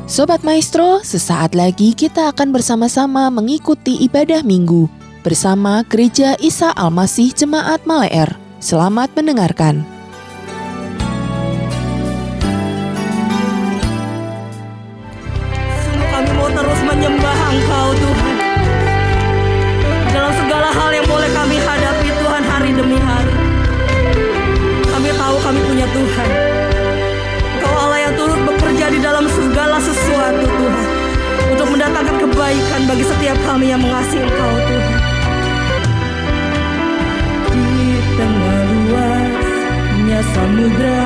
Sobat Maestro, sesaat lagi kita akan bersama-sama mengikuti ibadah minggu bersama Gereja Isa Al-Masih Jemaat Maleer. Selamat mendengarkan. Sungguh kami mau terus menyembah Engkau Tuhan. Dalam segala hal yang boleh kami hadapi Tuhan hari demi hari. Kami tahu kami punya Tuhan. Engkau Allah yang turut bekerja di dalam segala sesuatu Tuhan, untuk mendatangkan kebaikan bagi setiap kami yang mengasihi Engkau Tuhan. Di tengah luasnya samudra,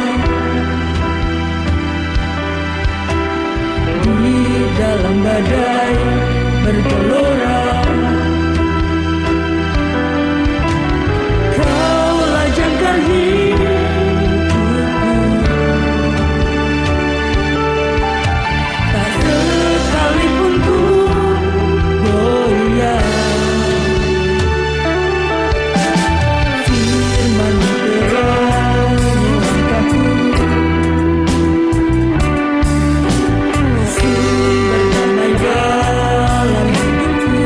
di dalam badai bergelora, Kaulah jangkar hidupku, tak sekalipun ku goyah. Firman-Mu terangi langkahku, sumber damai dalam hidupku.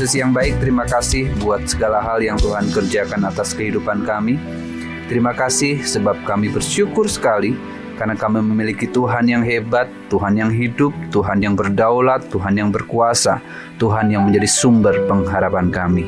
Yesus yang baik, terima kasih buat segala hal yang Tuhan kerjakan atas kehidupan kami. Terima kasih sebab kami bersyukur sekali karena kami memiliki Tuhan yang hebat, Tuhan yang hidup, Tuhan yang berdaulat, Tuhan yang berkuasa, Tuhan yang menjadi sumber pengharapan kami.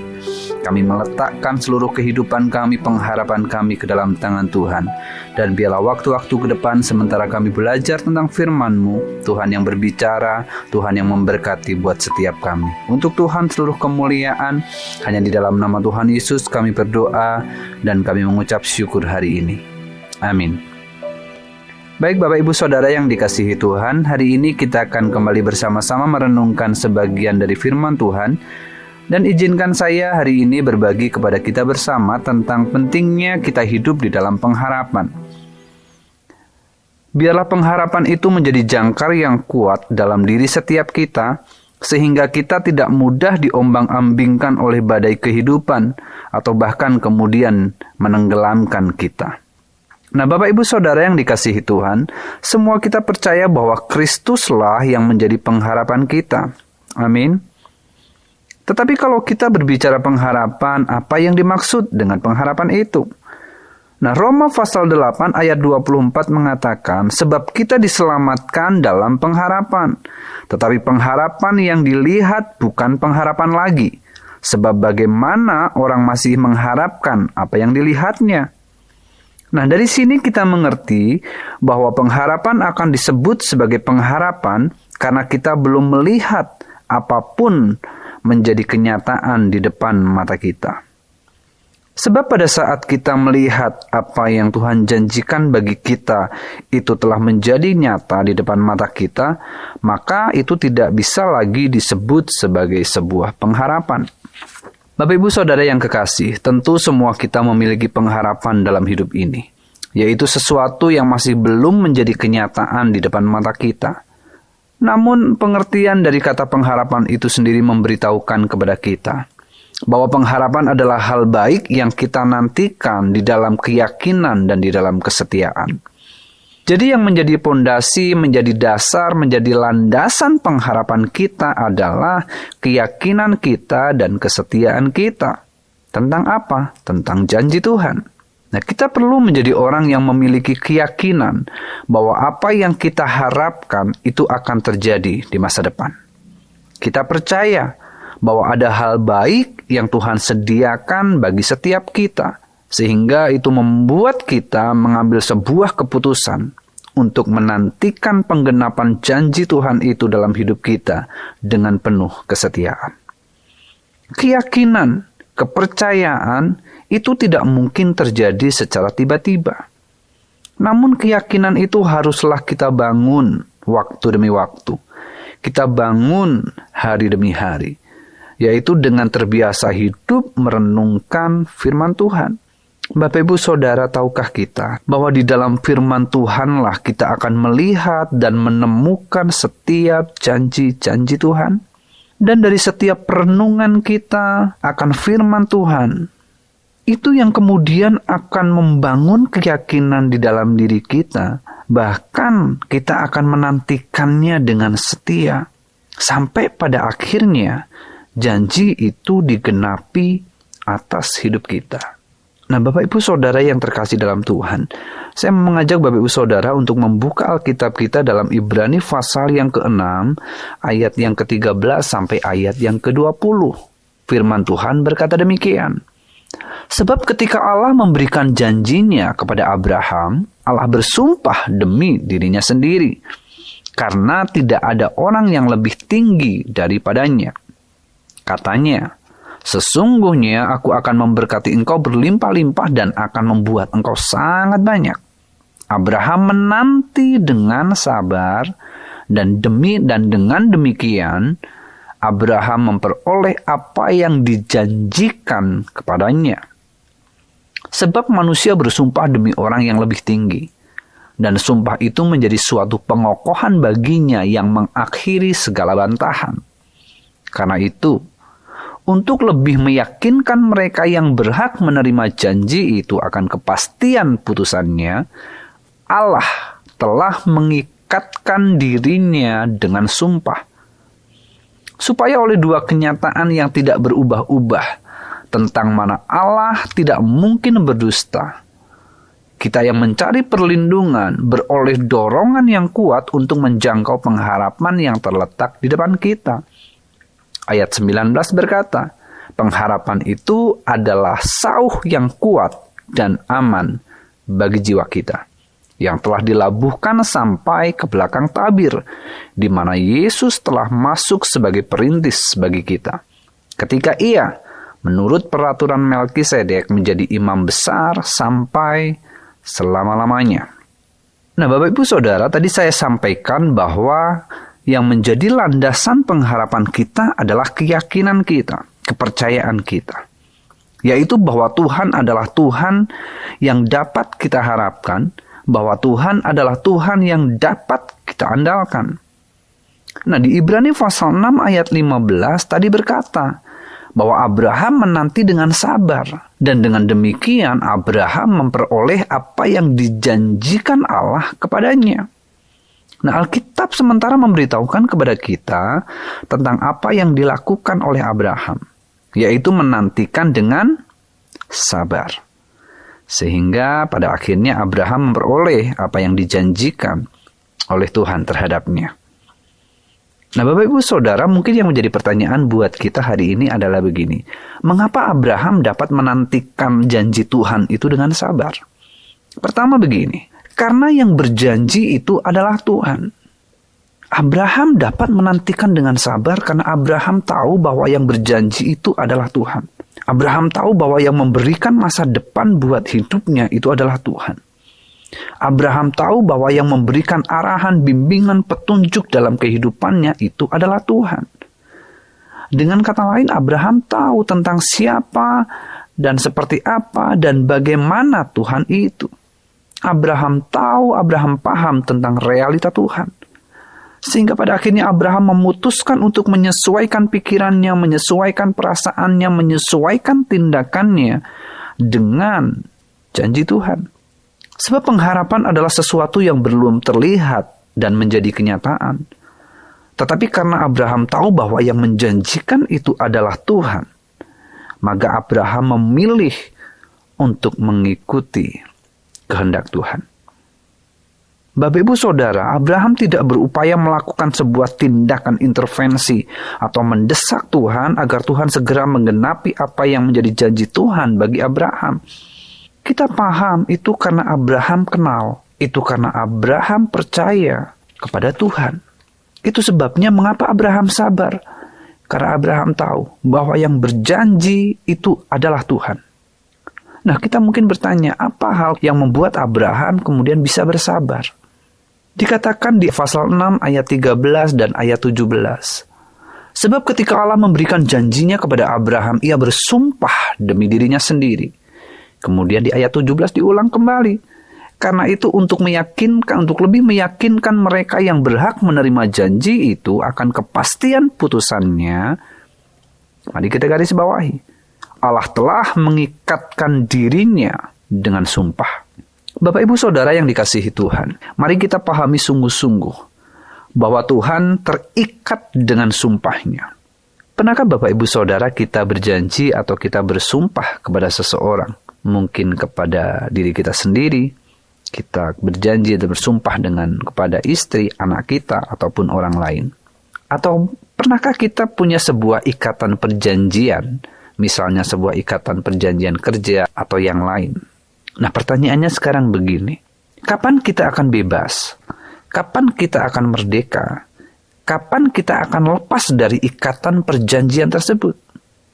Kami meletakkan seluruh kehidupan kami, pengharapan kami ke dalam tangan Tuhan. Dan biarlah waktu-waktu ke depan sementara kami belajar tentang firman-Mu, Tuhan yang berbicara, Tuhan yang memberkati buat setiap kami. Untuk Tuhan seluruh kemuliaan, hanya di dalam nama Tuhan Yesus kami berdoa dan kami mengucap syukur hari ini. Amin. Baik Bapak Ibu Saudara yang dikasihi Tuhan, hari ini kita akan kembali bersama-sama merenungkan sebagian dari firman Tuhan. Dan izinkan saya hari ini berbagi kepada kita bersama tentang pentingnya kita hidup di dalam pengharapan. Biarlah pengharapan itu menjadi jangkar yang kuat dalam diri setiap kita, sehingga kita tidak mudah diombang-ambingkan oleh badai kehidupan, atau bahkan kemudian menenggelamkan kita. Nah Bapak Ibu Saudara yang dikasihi Tuhan, semua kita percaya bahwa Kristuslah yang menjadi pengharapan kita. Amin. Tetapi kalau kita berbicara pengharapan, apa yang dimaksud dengan pengharapan itu? Nah, Roma pasal 8 ayat 24 mengatakan, sebab kita diselamatkan dalam pengharapan. Tetapi pengharapan yang dilihat bukan pengharapan lagi. Sebab bagaimana orang masih mengharapkan apa yang dilihatnya? Nah, dari sini kita mengerti bahwa pengharapan akan disebut sebagai pengharapan karena kita belum melihat apapun menjadi kenyataan di depan mata kita. Sebab pada saat kita melihat apa yang Tuhan janjikan bagi kita itu telah menjadi nyata di depan mata kita, maka itu tidak bisa lagi disebut sebagai sebuah pengharapan. Bapak Ibu Saudara yang kekasih, tentu semua kita memiliki pengharapan dalam hidup ini, yaitu sesuatu yang masih belum menjadi kenyataan di depan mata kita. Namun pengertian dari kata pengharapan itu sendiri memberitahukan kepada kita bahwa pengharapan adalah hal baik yang kita nantikan di dalam keyakinan dan di dalam kesetiaan. Jadi yang menjadi pondasi, menjadi dasar, menjadi landasan pengharapan kita adalah keyakinan kita dan kesetiaan kita. Tentang apa? Tentang janji Tuhan. Nah, kita perlu menjadi orang yang memiliki keyakinan bahwa apa yang kita harapkan itu akan terjadi di masa depan. Kita percaya bahwa ada hal baik yang Tuhan sediakan bagi setiap kita, sehingga itu membuat kita mengambil sebuah keputusan untuk menantikan penggenapan janji Tuhan itu dalam hidup kita dengan penuh kesetiaan. Keyakinan, kepercayaan itu tidak mungkin terjadi secara tiba-tiba. Namun keyakinan itu haruslah kita bangun waktu demi waktu. Kita bangun hari demi hari, yaitu dengan terbiasa hidup merenungkan firman Tuhan. Bapak Ibu Saudara, tahukah kita bahwa di dalam firman Tuhanlah kita akan melihat dan menemukan setiap janji-janji Tuhan? Dan dari setiap perenungan kita akan firman Tuhan, itu yang kemudian akan membangun keyakinan di dalam diri kita. Bahkan kita akan menantikannya dengan setia. Sampai pada akhirnya janji itu digenapi atas hidup kita. Nah Bapak Ibu Saudara yang terkasih dalam Tuhan, saya mengajak Bapak Ibu Saudara untuk membuka Alkitab kita dalam Ibrani pasal yang ke-6, ayat yang ke-13 sampai ayat yang ke-20. Firman Tuhan berkata demikian. Sebab ketika Allah memberikan janjinya kepada Abraham, Allah bersumpah demi dirinya sendiri, karena tidak ada orang yang lebih tinggi daripadanya. Katanya, sesungguhnya aku akan memberkati engkau berlimpah-limpah dan akan membuat engkau sangat banyak. Abraham menanti dengan sabar dan dengan demikian Abraham memperoleh apa yang dijanjikan kepadanya. Sebab manusia bersumpah demi orang yang lebih tinggi, dan sumpah itu menjadi suatu pengokohan baginya yang mengakhiri segala bantahan. Karena itu, untuk lebih meyakinkan mereka yang berhak menerima janji itu akan kepastian putusannya, Allah telah mengikatkan dirinya dengan sumpah. supaya oleh dua kenyataan yang tidak berubah-ubah tentang mana Allah tidak mungkin berdusta, kita yang mencari perlindungan beroleh dorongan yang kuat untuk menjangkau pengharapan yang terletak di depan kita. Ayat 19 berkata, pengharapan itu adalah sauh yang kuat dan aman bagi jiwa kita, yang telah dilabuhkan sampai ke belakang tabir, di mana Yesus telah masuk sebagai perintis bagi kita. Ketika Ia, menurut peraturan Melkisedek, menjadi imam besar sampai selama-lamanya. Nah, Bapak Ibu Saudara, tadi saya sampaikan bahwa yang menjadi landasan pengharapan kita adalah keyakinan kita, kepercayaan kita, yaitu bahwa Tuhan adalah Tuhan yang dapat kita harapkan, bahwa Tuhan adalah Tuhan yang dapat kita andalkan. Nah, di Ibrani pasal 6 ayat 15 tadi berkata bahwa Abraham menanti dengan sabar, dan dengan demikian Abraham memperoleh apa yang dijanjikan Allah kepadanya. Nah, Alkitab sementara memberitahukan kepada kita tentang apa yang dilakukan oleh Abraham, yaitu menantikan dengan sabar. Sehingga pada akhirnya Abraham memperoleh apa yang dijanjikan oleh Tuhan terhadapnya. Nah, Bapak Ibu Saudara, mungkin yang menjadi pertanyaan buat kita hari ini adalah begini. Mengapa Abraham dapat menantikan janji Tuhan itu dengan sabar? Pertama begini, karena yang berjanji itu adalah Tuhan. Abraham dapat menantikan dengan sabar karena Abraham tahu bahwa yang berjanji itu adalah Tuhan. Abraham tahu bahwa yang memberikan masa depan buat hidupnya itu adalah Tuhan. Abraham tahu bahwa yang memberikan arahan, bimbingan, petunjuk dalam kehidupannya itu adalah Tuhan. Dengan kata lain, Abraham tahu tentang siapa dan seperti apa dan bagaimana Tuhan itu. Abraham tahu, Abraham paham tentang realita Tuhan. Sehingga pada akhirnya Abraham memutuskan untuk menyesuaikan pikirannya, menyesuaikan perasaannya, menyesuaikan tindakannya dengan janji Tuhan. Sebab pengharapan adalah sesuatu yang belum terlihat dan menjadi kenyataan. Tetapi karena Abraham tahu bahwa yang menjanjikan itu adalah Tuhan, maka Abraham memilih untuk mengikuti kehendak Tuhan. Bapak Ibu Saudara, Abraham tidak berupaya melakukan sebuah tindakan intervensi atau mendesak Tuhan agar Tuhan segera menggenapi apa yang menjadi janji Tuhan bagi Abraham. Kita paham itu karena Abraham kenal, itu karena Abraham percaya kepada Tuhan. Itu sebabnya mengapa Abraham sabar, karena Abraham tahu bahwa yang berjanji itu adalah Tuhan. Nah, kita mungkin bertanya, apa hal yang membuat Abraham kemudian bisa bersabar? Dikatakan di pasal 6 ayat 13 dan ayat 17. Sebab ketika Allah memberikan janjinya kepada Abraham, ia bersumpah demi dirinya sendiri. Kemudian di ayat 17 diulang kembali. Karena itu untuk lebih meyakinkan mereka yang berhak menerima janji itu akan kepastian putusannya, mari kita garis bawahi. Allah telah mengikatkan dirinya dengan sumpah. Bapak Ibu Saudara yang dikasihi Tuhan, mari kita pahami sungguh-sungguh bahwa Tuhan terikat dengan sumpahnya. Pernahkah Bapak Ibu Saudara kita berjanji atau kita bersumpah kepada seseorang? Mungkin kepada diri kita sendiri, kita berjanji atau bersumpah kepada istri, anak kita, ataupun orang lain. Atau pernahkah kita punya sebuah ikatan perjanjian, misalnya sebuah ikatan perjanjian kerja atau yang lain? Nah, pertanyaannya sekarang begini. Kapan kita akan bebas? Kapan kita akan merdeka? Kapan kita akan lepas dari ikatan perjanjian tersebut?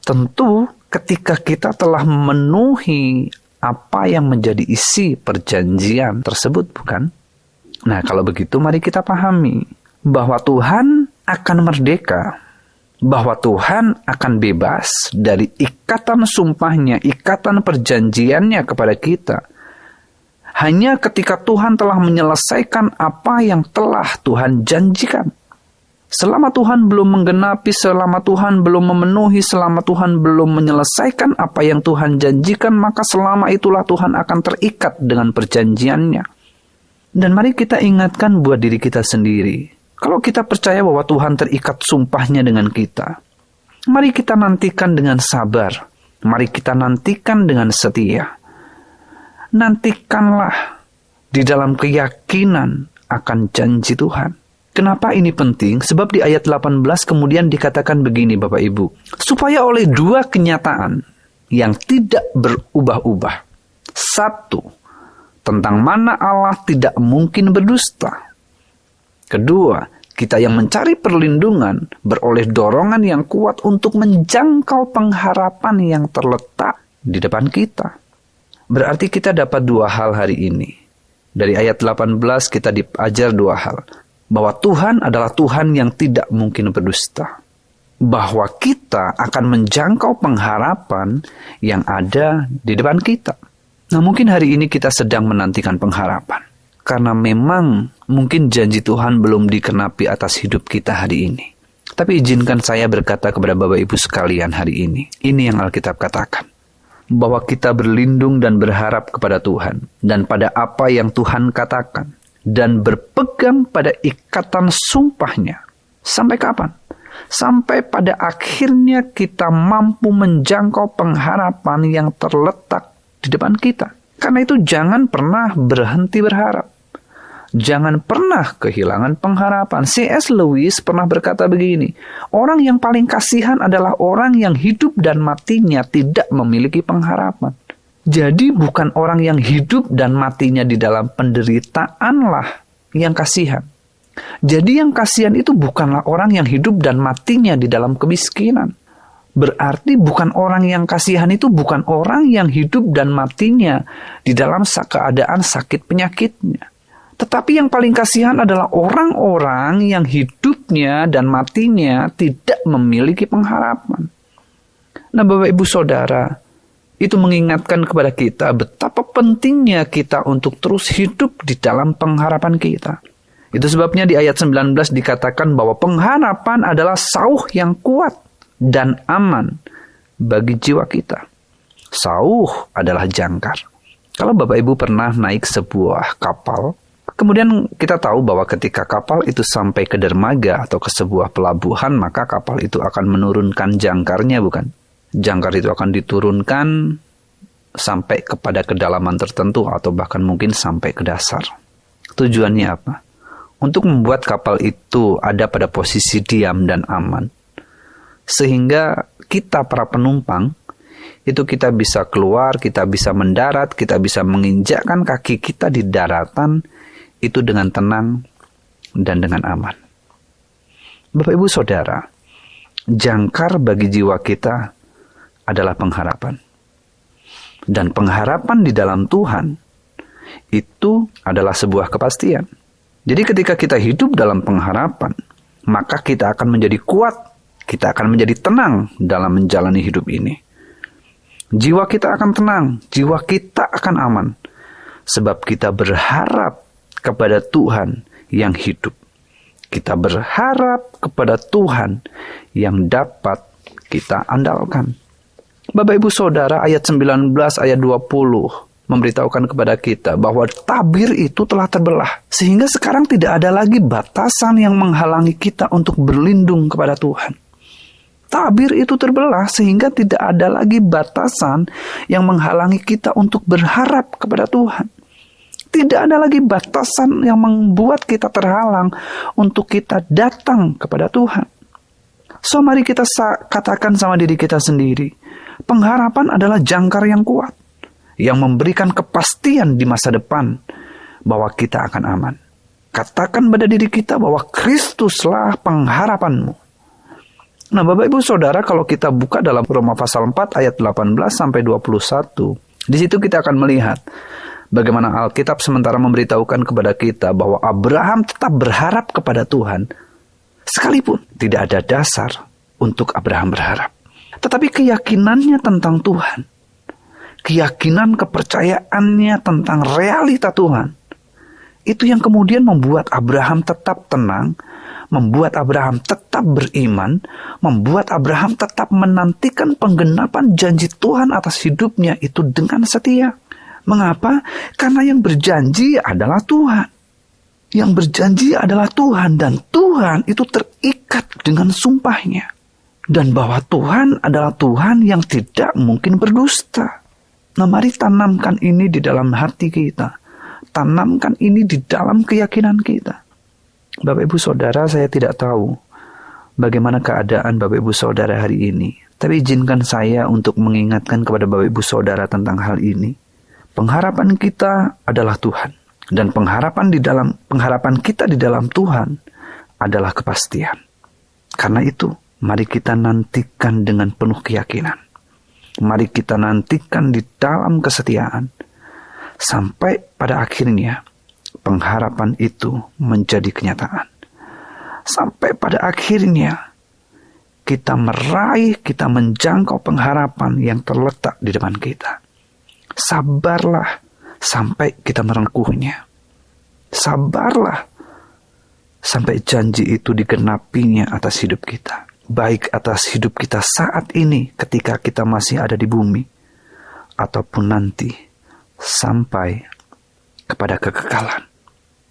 Tentu ketika kita telah memenuhi apa yang menjadi isi perjanjian tersebut, bukan? Nah, kalau begitu mari kita pahami bahwa Tuhan akan merdeka, bahwa Tuhan akan bebas dari ikatan sumpahnya, ikatan perjanjiannya kepada kita. Hanya ketika Tuhan telah menyelesaikan apa yang telah Tuhan janjikan. Selama Tuhan belum menggenapi, selama Tuhan belum memenuhi, selama Tuhan belum menyelesaikan apa yang Tuhan janjikan, maka selama itulah Tuhan akan terikat dengan perjanjiannya. Dan mari kita ingatkan buat diri kita sendiri, Kalau kita percaya bahwa Tuhan terikat sumpahnya dengan kita, mari kita nantikan dengan sabar. Mari kita nantikan dengan setia. Nantikanlah di dalam keyakinan akan janji Tuhan. Kenapa ini penting? Sebab di ayat 18 kemudian dikatakan begini Bapak Ibu. Supaya oleh dua kenyataan yang tidak berubah-ubah. Satu, tentang mana Allah tidak mungkin berdusta. Kedua, kita yang mencari perlindungan beroleh dorongan yang kuat untuk menjangkau pengharapan yang terletak di depan kita. Berarti kita dapat dua hal hari ini. Dari ayat 18 kita diajar dua hal. Bahwa Tuhan adalah Tuhan yang tidak mungkin berdusta. Bahwa kita akan menjangkau pengharapan yang ada di depan kita. Nah, mungkin hari ini kita sedang menantikan pengharapan. Karena memang mungkin janji Tuhan belum dikenapi atas hidup kita hari ini. Tapi izinkan saya berkata kepada Bapak Ibu sekalian hari ini. Ini yang Alkitab katakan. Bahwa kita berlindung dan berharap kepada Tuhan. Dan pada apa yang Tuhan katakan. Dan berpegang pada ikatan sumpahnya. Sampai kapan? Sampai pada akhirnya kita mampu menjangkau pengharapan yang terletak di depan kita. Karena itu jangan pernah berhenti berharap. Jangan pernah kehilangan pengharapan. C.S. Lewis pernah berkata begini, orang yang paling kasihan adalah orang yang hidup dan matinya tidak memiliki pengharapan. Jadi bukan orang yang hidup dan matinya di dalam penderitaanlah yang kasihan. Jadi yang kasihan itu bukanlah orang yang hidup dan matinya di dalam kemiskinan. Berarti bukan orang yang kasihan itu bukan orang yang hidup dan matinya di dalam keadaan sakit penyakitnya. Tetapi yang paling kasihan adalah orang-orang yang hidupnya dan matinya tidak memiliki pengharapan. Nah, Bapak Ibu Saudara, itu mengingatkan kepada kita betapa pentingnya kita untuk terus hidup di dalam pengharapan kita. Itu sebabnya di ayat 19 dikatakan bahwa pengharapan adalah sauh yang kuat dan aman bagi jiwa kita. Sauh adalah jangkar. Kalau Bapak Ibu pernah naik sebuah kapal, kemudian kita tahu bahwa ketika kapal itu sampai ke dermaga atau ke sebuah pelabuhan, maka kapal itu akan menurunkan jangkarnya, bukan? Jangkar itu akan diturunkan sampai kepada kedalaman tertentu atau bahkan mungkin sampai ke dasar. Tujuannya apa? Untuk membuat kapal itu ada pada posisi diam dan aman. Sehingga kita para penumpang, itu kita bisa keluar, kita bisa mendarat, kita bisa menginjakkan kaki kita di daratan, itu dengan tenang dan dengan aman. Bapak Ibu Saudara, jangkar bagi jiwa kita adalah pengharapan. Dan pengharapan di dalam Tuhan itu adalah sebuah kepastian. Jadi ketika kita hidup dalam pengharapan, maka kita akan menjadi kuat, kita akan menjadi tenang dalam menjalani hidup ini. Jiwa kita akan tenang, jiwa kita akan aman. Sebab kita berharap kepada Tuhan yang hidup. Kita berharap kepada Tuhan yang dapat kita andalkan. Bapak Ibu Saudara, ayat 19, ayat 20 memberitahukan kepada kita bahwa tabir itu telah terbelah. Sehingga sekarang tidak ada lagi batasan yang menghalangi kita untuk berlindung kepada Tuhan. Tabir itu terbelah sehingga tidak ada lagi batasan yang menghalangi kita untuk berharap kepada Tuhan. Tidak ada lagi batasan yang membuat kita terhalang untuk kita datang kepada Tuhan. So, mari kita katakan sama diri kita sendiri. Pengharapan adalah jangkar yang kuat. Yang memberikan kepastian di masa depan bahwa kita akan aman. Katakan pada diri kita bahwa Kristuslah pengharapanmu. Nah, Bapak Ibu Saudara, kalau kita buka dalam Roma pasal 4 ayat 18 sampai 21, di situ kita akan melihat bagaimana Alkitab sementara memberitahukan kepada kita bahwa Abraham tetap berharap kepada Tuhan, sekalipun tidak ada dasar untuk Abraham berharap. Tetapi keyakinannya tentang Tuhan, keyakinan kepercayaannya tentang realita Tuhan, itu yang kemudian membuat Abraham tetap tenang, membuat Abraham tetap beriman, membuat Abraham tetap menantikan penggenapan janji Tuhan atas hidupnya itu dengan setia. Mengapa? Karena yang berjanji adalah Tuhan. Yang berjanji adalah Tuhan, dan Tuhan itu terikat dengan sumpahnya. Dan bahwa Tuhan adalah Tuhan yang tidak mungkin berdusta. Nah, mari tanamkan ini di dalam hati kita. Tanamkan ini di dalam keyakinan kita. Bapak Ibu Saudara, saya tidak tahu bagaimana keadaan Bapak Ibu Saudara hari ini. Tapi izinkan saya untuk mengingatkan kepada Bapak Ibu Saudara tentang hal ini. Pengharapan kita adalah Tuhan. Dan pengharapan kita di dalam Tuhan adalah kepastian. Karena itu, mari kita nantikan dengan penuh keyakinan. Mari kita nantikan di dalam kesetiaan. Sampai pada akhirnya, pengharapan itu menjadi kenyataan. Sampai pada akhirnya, kita meraih, kita menjangkau pengharapan yang terletak di depan kita. Sabarlah sampai kita merengkuhnya. Sabarlah sampai janji itu digenapinya atas hidup kita. Baik atas hidup kita saat ini ketika kita masih ada di bumi, ataupun nanti sampai kepada kekekalan.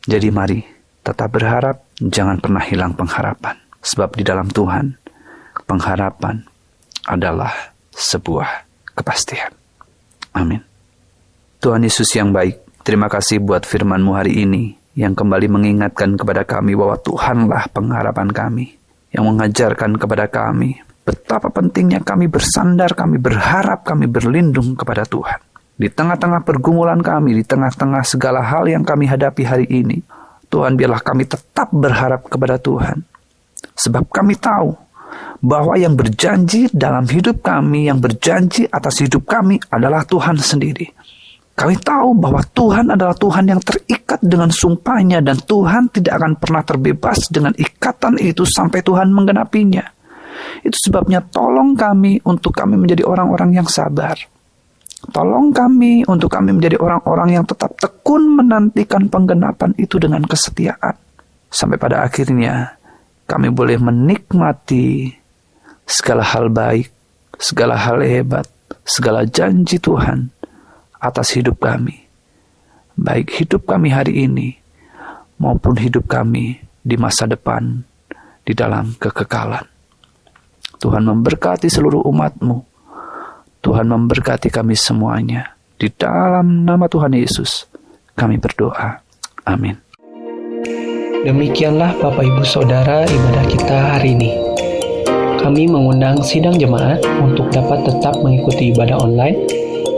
Jadi mari tetap berharap, jangan pernah hilang pengharapan. Sebab di dalam Tuhan, pengharapan adalah sebuah kepastian. Amin. Tuhan Yesus yang baik, terima kasih buat firman-Mu hari ini yang kembali mengingatkan kepada kami bahwa Tuhanlah pengharapan kami, yang mengajarkan kepada kami betapa pentingnya kami bersandar, kami berharap, kami berlindung kepada Tuhan. Di tengah-tengah pergumulan kami, di tengah-tengah segala hal yang kami hadapi hari ini, Tuhan, biarlah kami tetap berharap kepada Tuhan. Sebab kami tahu bahwa yang berjanji dalam hidup kami, yang berjanji atas hidup kami adalah Tuhan sendiri. Kami tahu bahwa Tuhan adalah Tuhan yang terikat dengan sumpahnya, dan Tuhan tidak akan pernah terbebas dengan ikatan itu sampai Tuhan menggenapinya. Itu sebabnya tolong kami untuk kami menjadi orang-orang yang sabar. Tolong kami untuk kami menjadi orang-orang yang tetap tekun menantikan penggenapan itu dengan kesetiaan. Sampai pada akhirnya kami boleh menikmati segala hal baik, segala hal hebat, segala janji Tuhan atas hidup kami. Baik hidup kami hari ini maupun hidup kami di masa depan di dalam kekekalan. Tuhan memberkati seluruh umat-Mu. Tuhan memberkati kami semuanya. Di dalam nama Tuhan Yesus kami berdoa. Amin. Demikianlah Bapak Ibu Saudara ibadah kita hari ini. Kami mengundang sidang jemaat untuk dapat tetap mengikuti ibadah online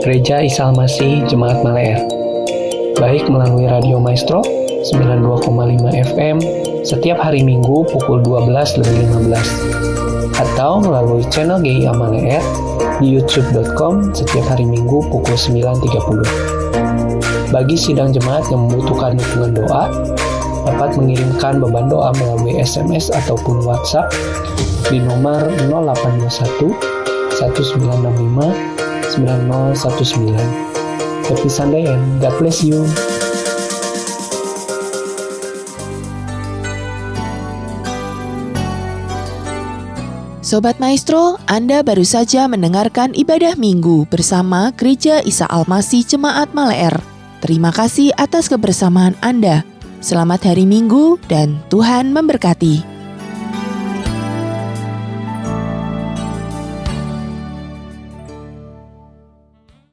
Gereja Isa Al-Masih Jemaat Maleer, baik melalui Radio Maestro 92,5 FM setiap hari Minggu pukul 12:15, atau melalui channel GIA Maleer di youtube.com setiap hari Minggu pukul 9.30. Bagi sidang jemaat yang membutuhkan dukungan doa, dapat mengirimkan beban doa melalui SMS ataupun WhatsApp di nomor 0821 1965 9019. Happy Sunday and God bless you. Sobat Maestro, Anda baru saja mendengarkan ibadah minggu bersama Gereja Isa Al-Masih Jemaat Maleer. Terima kasih atas kebersamaan Anda. Selamat hari Minggu dan Tuhan memberkati.